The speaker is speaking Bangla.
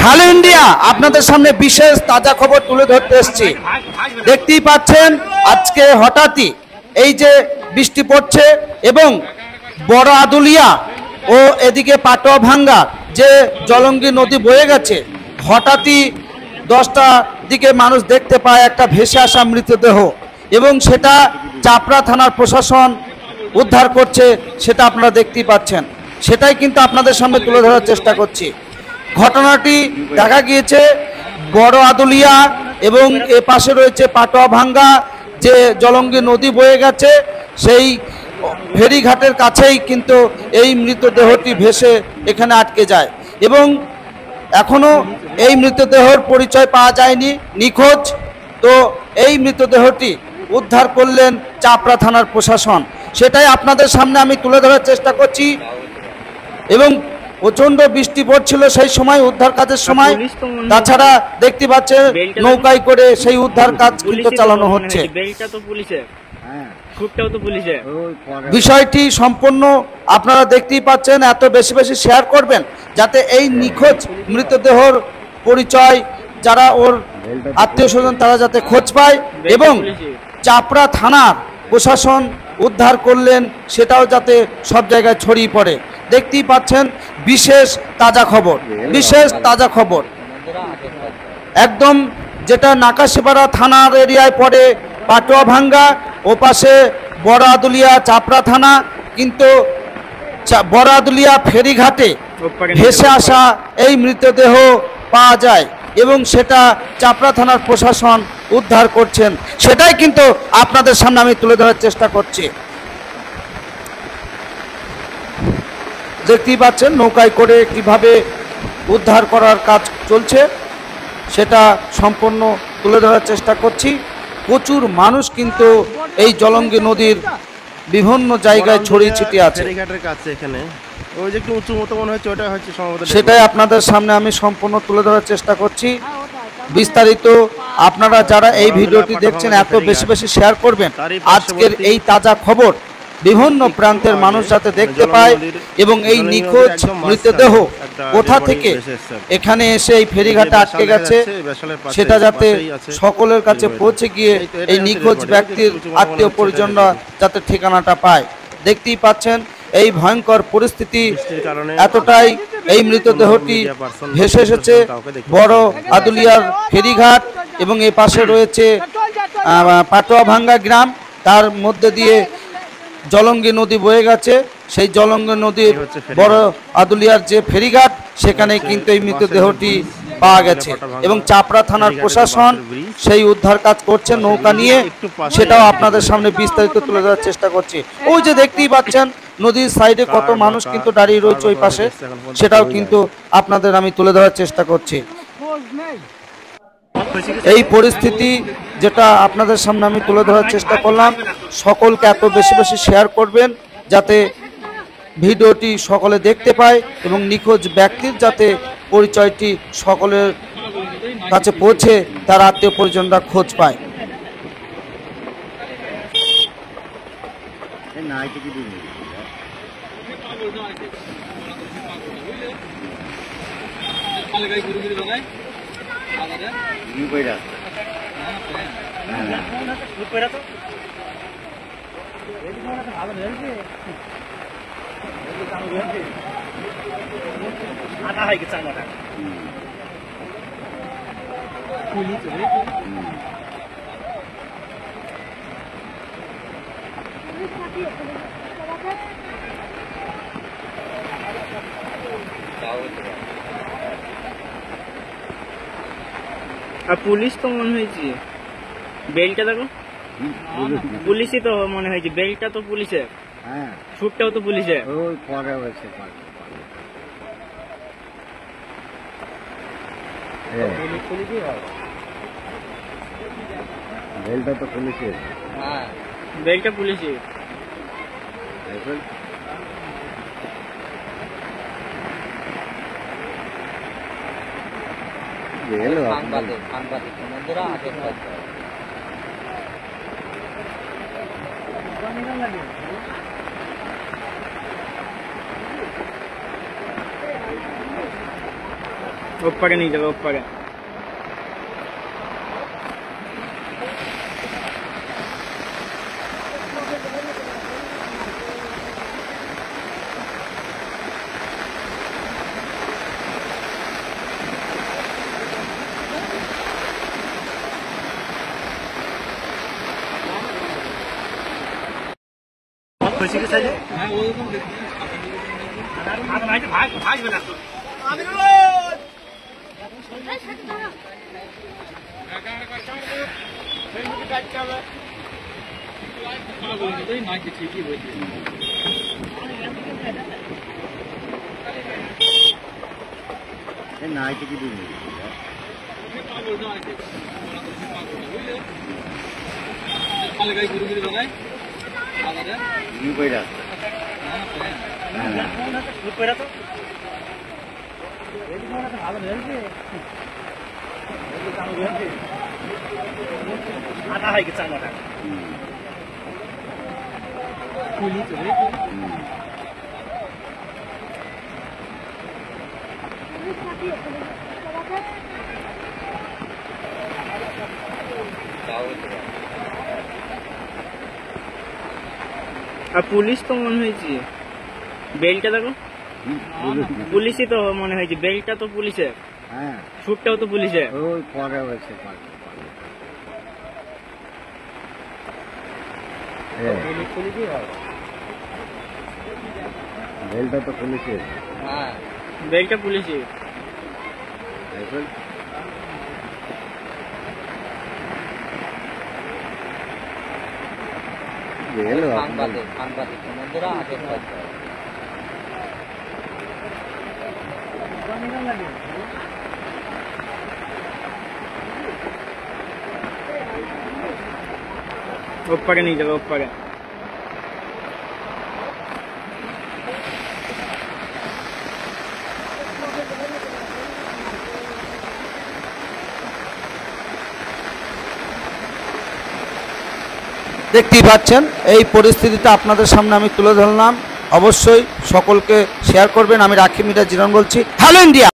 হ্যালো ইন্ডিয়া, আপনাদের সামনে বিশেষ তাজা খবর তুলে ধরতে এসেছি। দেখতেই পাচ্ছেন আজকে হঠাৎই এই যে বৃষ্টি পড়ছে এবং বড় আদুলিয়া ও এদিকে পাটোয়া ভাঙ্গা যে জলঙ্গি নদী বয়ে গেছে, হঠাৎই 10টা দিকে মানুষ দেখতে পায় একটা ভেসে আসা মৃতদেহ এবং সেটা চাপড়া থানার প্রশাসন উদ্ধার করছে, সেটা আপনারা দেখতেই পাচ্ছেন। সেটাই কিন্তু আপনাদের সামনে তুলে ধরার চেষ্টা করছি। ঘটনাটি দেখা গিয়েছে বড় আদুলিয়া এবং এ পাশে রয়েছে পাটোয়া ভাঙ্গা যে জলঙ্গি নদী বয়ে গেছে, সেই ফেরিঘাটের কাছেই কিন্তু এই মৃতদেহটি ভেসে এখানে আটকে যায় এবং এখনো এই মৃতদেহর পরিচয় পাওয়া যায়নি, নিখোঁজ। তো এই মৃতদেহটি উদ্ধার করলেন চাপড়া থানার প্রশাসন, সেটাই আপনাদের সামনে আমি তুলে ধরার চেষ্টা করছি। এবং প্রচন্ড বৃষ্টি পড়ছিল সেই সময়, উদ্ধার কাজের সময়। তাছাড়া দেখতে পাচ্ছেন নৌকায় করে সেই উদ্ধার কাজ কিন্তু চালানো হচ্ছে। বিষয়টি সম্পূর্ণ আপনারা দেখতেই পাচ্ছেন। এত বেশি বেশি শেয়ার করবেন যাতে এই নিখোঁজ মৃতদেহর পরিচয় যারা ওর আত্মীয় স্বজন তারা যাতে খোঁজ পায় এবং চাপড়া থানার প্রশাসন উদ্ধার করলেন সেটাও যাতে সব জায়গায় ছড়িয়ে পড়ে। দেখতেই পাচ্ছেন বিশেষ তাজা খবর, বিশেষ তাজা খবর একদম যেটা নাকাশিপাড়া থানার এরিয়ায় পড়ে পাটোয়া ভাঙ্গা, ও পাশে বড় আদুলিয়া চাপড়া থানা। কিন্তু বড় আদুলিয়া ফেরিঘাটে ভেসে আসা এই মৃতদেহ পাওয়া যায় এবং সেটা চাপড়া থানার প্রশাসন উদ্ধার করছেন, সেটাই কিন্তু আপনাদের সামনে আমি তুলে ধরার চেষ্টা করছি। দেখতেই পাচ্ছেন নৌকায় করে কিভাবে উদ্ধার করার কাজ চলছে, সেটা সম্পূর্ণ তুলে ধরার চেষ্টা করছি। প্রচুর মানুষ কিন্তু এই জলঙ্গি নদীর বিভিন্ন জায়গায় ছড়িয়ে ছিটিয়ে আছে, সেটাই আপনাদের সামনে আমি সম্পূর্ণ তুলে ধরার চেষ্টা করছি। বিস্তারিত আপনারা যারা এই ভিডিওটি দেখছেন এত বেশি বেশি শেয়ার করবেন, আজকের এই তাজা খবর বিভিন্ন প্রান্তের মানুষ যাতে দেখতে পায় এবং এই নিখোঁজ মৃতদেহ কোথা থেকে এখানে এসে এই ফেরিঘাটে আটকে গেছে সেটা যাতে সকলের কাছে পৌঁছে গিয়ে এই নিখোঁজ ব্যক্তির আত্মীয় পরিজনরা যাতে ঠিকানাটা পায়। দেখতেই পাচ্ছেন এই ভয়ঙ্কর পরিস্থিতি এতটাই, এই মৃতদেহটি ভেসে এসেছে বড় আদুলিয়ার ফেরিঘাট এবং এ পাশে রয়েছে পাটোয়া ভাঙ্গা গ্রাম, তার মধ্যে দিয়ে জলঙ্গি নদী বয়ে গেছে। সেই জলঙ্গি নদীর বড় আদুলিয়ার যে ফেরিঘাট সেখানে কিন্তু এই মৃতদেহটি পাওয়া গেছে এবং চাপড়া থানার প্রশাসন সেই উদ্ধার কাজ করছে নৌকা নিয়ে, সেটাও আপনাদের সামনে বিস্তারিত তুলে ধরার চেষ্টা করছি। ওই যে দেখতেই পাচ্ছেন নদীর সাইডে কত মানুষ কিন্তু দাঁড়িয়ে রয়েছে ওই পাশে, সেটাও কিন্তু আপনাদের আমি তুলে ধরার চেষ্টা করছি। এই পরিস্থিতি যেটা আপনাদের সামনে আমি তুলে ধরার চেষ্টা করলাম, সকলকে এত বেশি বেশি শেয়ার করবেন যাতে ভিডিওটি সকলে দেখতে পায় এবং নিখোঁজ ব্যক্তির যাতে পরিচয়টি সকলের কাছে পৌঁছে তার আত্মীয় পরিজনরা খোঁজ পায়। আর পুলিশ তো মনে হয়েছে, বেলটা দেখো পুলিশই তো মনে হয়েছে, বেলটা তো পুলিশের, শুটটাও তো পুলিশের। বেলটা তো পুলিশের, বেলটা পুলিশের। সাংবাদিক বন্ধুরা আগে ऊपर नहीं जगह ऊपर है। खुशी के साथ भाग बना নাইটে কি দিন आता है कि चांगला আর পুলিশ তো মনে হয়েছে বেলটা দেখো পুলিশই তো মনে হয়েছে বেলটা তো পুলিশের হ্যাঁ শুটটাও তো পুলিশের ওই পরে হয়েছে বেলটা তো পুলিশের হ্যাঁ বেলটা পুলিশের বেল সাংবাদিক বন্ধুরা আগে ऊपर नहीं जगह ऊपर है। দেখতেই পাচ্ছেন এই পরিস্থিতিটা আপনাদের সামনে আমি তুলে ধরলাম। অবশ্যই সকলকে শেয়ার করবেন। আমি রাখি মিডিয়া জীবন বলছি। Hello India.